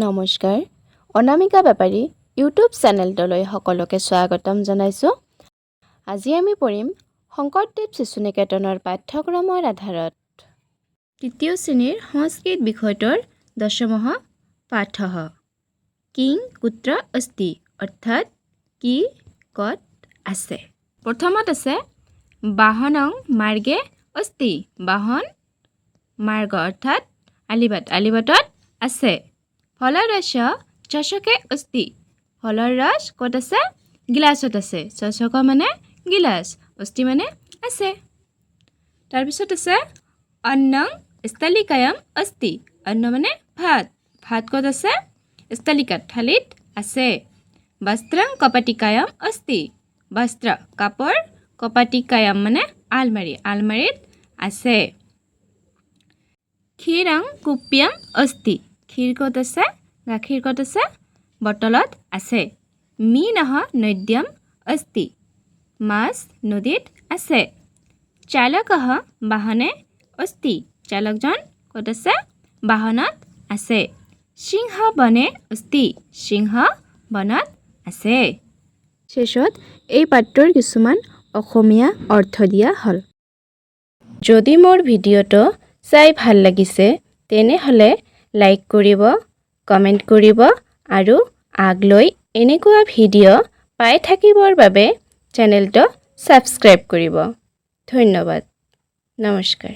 নমস্কাৰ অনামিকা বেপাৰী ইউটিউব চেনেলটোলৈ সকলোকে স্বাগতম জনাইছোঁ। আজি আমি পঢ়িম শংকৰদেৱ শিশু নিকেতনৰ পাঠ্যক্ৰমৰ আধাৰত তৃতীয় শ্ৰেণীৰ সংস্কৃত বিষয়টোৰ দশমः পাঠः কিং কুত্ৰ अस्ति অৰ্থাৎ কি ক'ত আছে। প্ৰথমত আছে বাহনং মাৰ্গে अस्ति বাহন মাৰ্গ অৰ্থাৎ আলিবাটত আছে। ফলৰ ৰস চষকে अस्ति ফলৰ ৰস ক'ত আছে গিলাচত আছে। চষক মানে গিলাচ, अस्ति মানে আছে। তাৰপিছত আছে অন্নং স্থলিকায়াম अस्ति অন্ন মানে ভাত, ভাত ক'ত আছে স্থলিকাত থালিত আছে। বস্ত্ৰং কপাটিকায়াম अस्ति বস্ত্ৰ কাপোৰ, কপাটিকায়াম মানে আলমাৰি, আলমাৰিত আছে। ক্ষীৰং কুপ্যাম अस्ति ক্ষীৰ ক'ত আছে গাখীৰ ক'ত আছে বটলত আছে। মীনঃ নদ্যাম अस्ति মাছ নদীত আছে। চালকঃ বাহনে अस्ति চালকজন ক'ত আছে বাহনত আছে। সিংহ বনে अस्ति সিংহ বনত আছে। শেষত এই পাঠটোৰ কিছুমান অসমীয়া অৰ্থ দিয়া হ'ল। যদি মোৰ ভিডিঅ'টো চাই ভাল লাগিছে তেনেহ'লে লাইক কৰিব, কমেণ্ট কৰিব আৰু আগলৈ এনেকুৱা ভিডিঅ' পাই থাকিবৰ বাবে চেনেলটো ছাবস্ক্ৰাইব কৰিব। ধন্যবাদ। নমস্কাৰ।